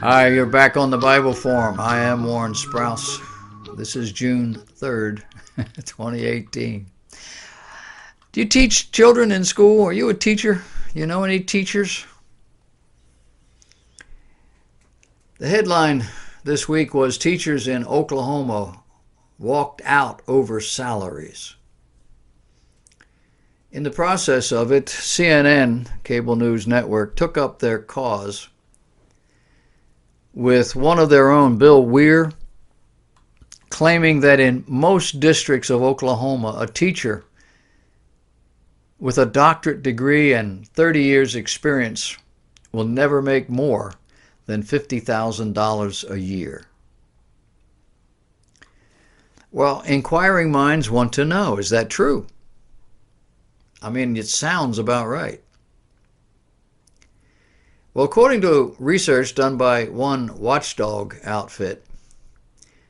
Hi, you're back on the Bible Forum. I am Warren Sprouse. This is June 3rd, 2018. Do you teach children in school? Are you a teacher? You know any teachers? The headline this week was Teachers in Oklahoma Walked Out Over Salaries. In the process of it, CNN, cable news network, took up their cause with one of their own, Bill Weir, claiming that in most districts of Oklahoma, a teacher with a doctorate degree and 30 years experience will never make more than $50,000 a year. Well, inquiring minds want to know, is that true? I mean, it sounds about right. Well, according to research done by one watchdog outfit,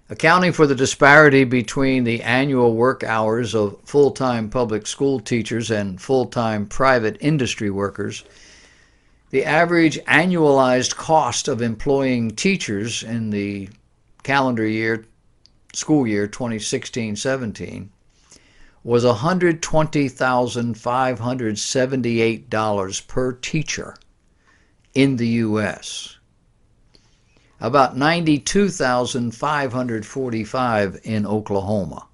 accounting for the disparity between the annual work hours of full-time public school teachers and full-time private industry workers, the average annualized cost of employing teachers in the school year 2016-17 was $120,578 per teacher in the U.S., about $92,545 in Oklahoma.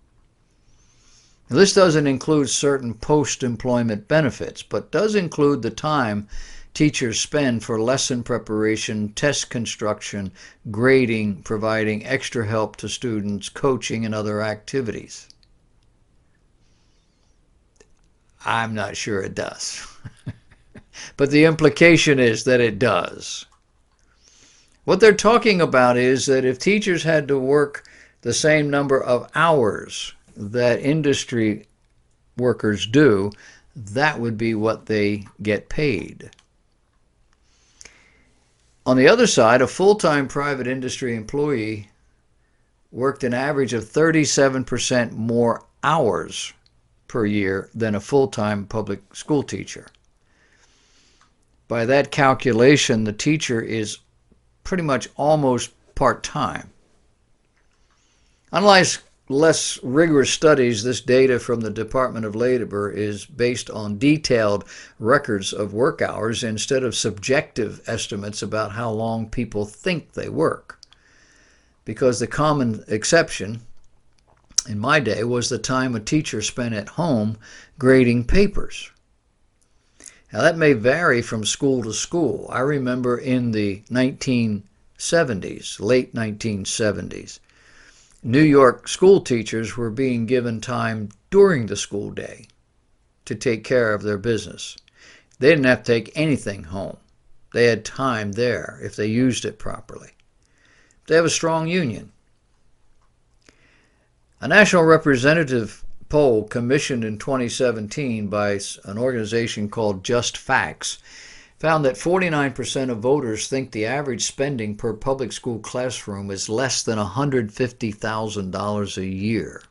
Now, this doesn't include certain post-employment benefits, but does include the time teachers spend for lesson preparation, test construction, grading, providing extra help to students, coaching, and other activities. I'm not sure it does. But the implication is that it does. What they're talking about is that if teachers had to work the same number of hours that industry workers do, that would be what they get paid. On the other side, a full-time private industry employee worked an average of 37% more hours per year than a full-time public school teacher. By that calculation, the teacher is pretty much almost part-time. Unlike less rigorous studies, this data from the Department of Labor is based on detailed records of work hours instead of subjective estimates about how long people think they work. Because the common exception in my day was the time a teacher spent at home grading papers. Now, that may vary from school to school. I remember in the 1970s, late 1970s, New York school teachers were being given time during the school day to take care of their business. They didn't have to take anything home. They had time there if they used it properly. They have a strong union. A national representative poll commissioned in 2017 by an organization called Just Facts found that 49% of voters think the average spending per public school classroom is less than $150,000 a year.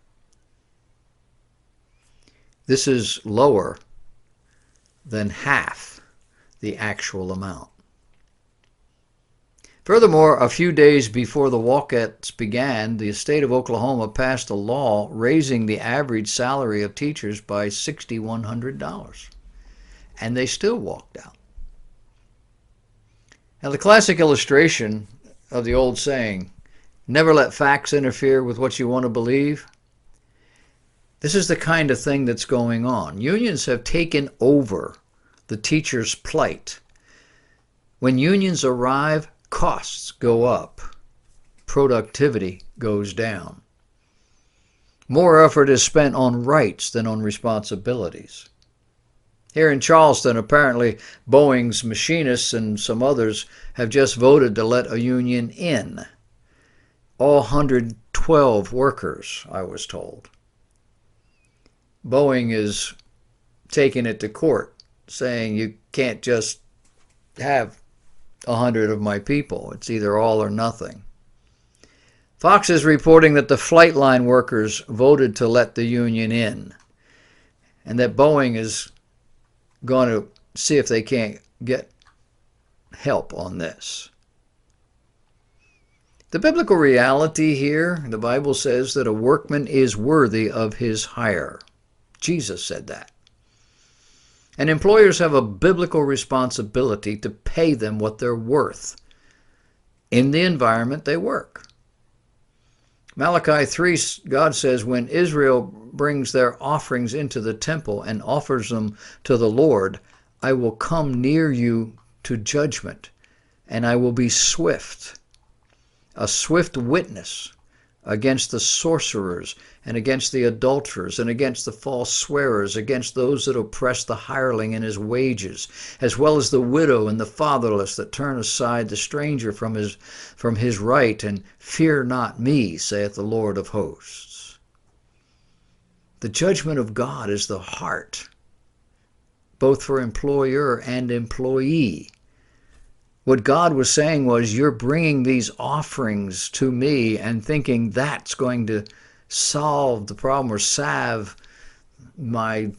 This is lower than half the actual amount. Furthermore, a few days before the walkouts began, the state of Oklahoma passed a law raising the average salary of teachers by $6,100, and they still walked out. Now, the classic illustration of the old saying, never let facts interfere with what you want to believe, this is the kind of thing that's going on. Unions have taken over the teacher's plight. When unions arrive, costs go up, productivity goes down. More effort is spent on rights than on responsibilities. Here in Charleston, apparently Boeing's machinists and some others have just voted to let a union in. All 112 workers, I was told. Boeing is taking it to court, saying you can't just have 100 of my people. It's either all or nothing. Fox is reporting that the flight line workers voted to let the union in, and that Boeing is going to see if they can't get help on this. The biblical reality here, the Bible says that a workman is worthy of his hire. Jesus said that. And employers have a biblical responsibility to pay them what they're worth in the environment they work. Malachi 3, God says, when Israel brings their offerings into the temple and offers them to the Lord, I will come near you to judgment, and I will be swift, a swift witness against the sorcerers and against the adulterers and against the false swearers, against those that oppress the hireling in his wages, as well as the widow and the fatherless that turn aside the stranger from his right, and fear not me, saith the Lord of hosts. The judgment of God is the heart, both for employer and employee. What God was saying was, you're bringing these offerings to me and thinking that's going to solve the problem or salve my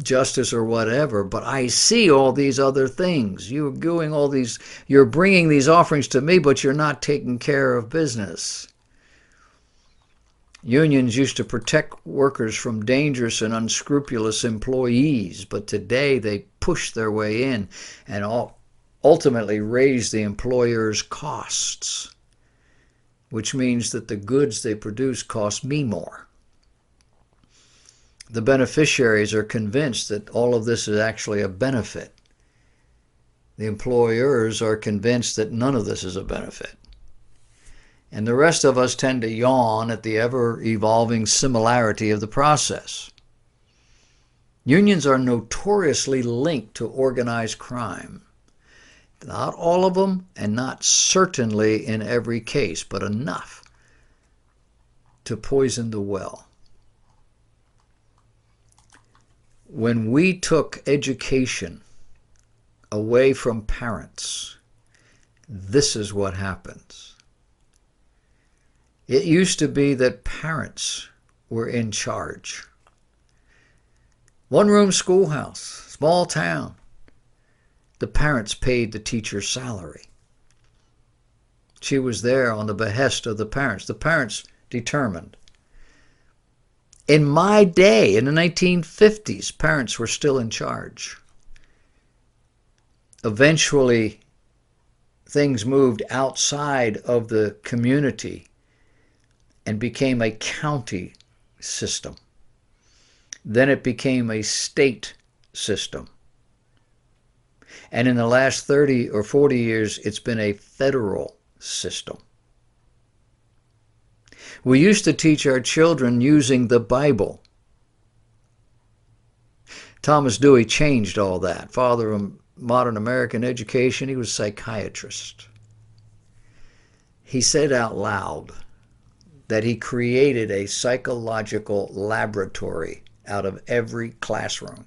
justice or whatever, but I see all these other things. You're doing all these, you're bringing these offerings to me, but you're not taking care of business. Unions used to protect workers from dangerous and unscrupulous employees, but today they push their way in and ultimately raise the employer's costs, which means that the goods they produce cost me more. The beneficiaries are convinced that all of this is actually a benefit. The employers are convinced that none of this is a benefit. And the rest of us tend to yawn at the ever-evolving similarity of the process. Unions are notoriously linked to organized crime. Not all of them, and not certainly in every case, but enough to poison the well. When we took education away from parents, this is what happens. It used to be that parents were in charge. One-room schoolhouse, small town. The parents paid the teacher's salary. She was there on the behest of the parents. The parents determined. In my day, in the 1950s, parents were still in charge. Eventually, things moved outside of the community and became a county system. Then it became a state system. And in the last 30 or 40 years, it's been a federal system. We used to teach our children using the Bible. Thomas Dewey changed all that. Father of modern American education, he was a psychiatrist. He said out loud that he created a psychological laboratory out of every classroom.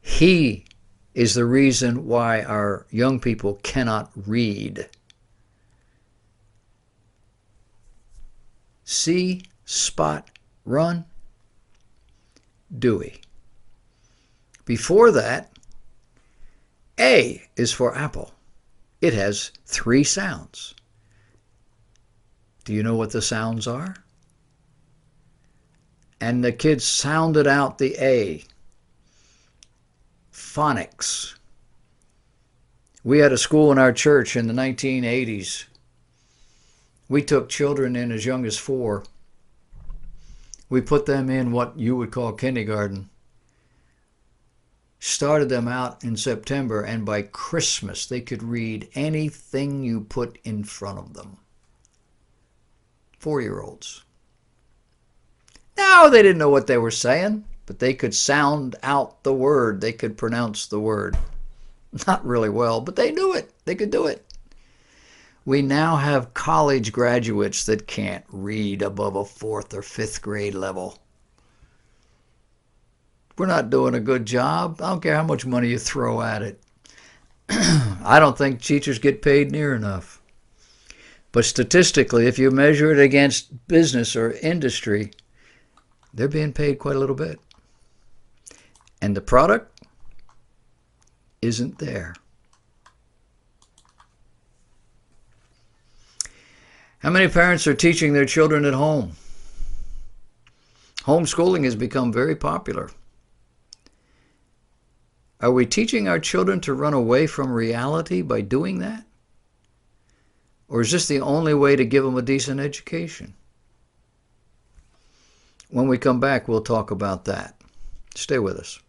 He is the reason why our young people cannot read. See, spot, run, Dewey. Before that, A is for apple. It has 3 sounds. Do you know what the sounds are? And the kids sounded out the A. Phonics. We had a school in our church in the 1980s. We took children in as young as 4. We put them in what you would call kindergarten. Started them out in September, and by Christmas they could read anything you put in front of them. 4-year-olds. No, they didn't know what they were saying, but they could sound out the word. They could pronounce the word. Not really well, but they knew it. They could do it. We now have college graduates that can't read above a 4th or 5th grade level. We're not doing a good job. I don't care how much money you throw at it. I don't think teachers get paid near enough. But statistically, if you measure it against business or industry, they're being paid quite a little bit. And the product isn't there. How many parents are teaching their children at home? Homeschooling has become very popular. Are we teaching our children to run away from reality by doing that? Or is this the only way to give them a decent education? When we come back, we'll talk about that. Stay with us.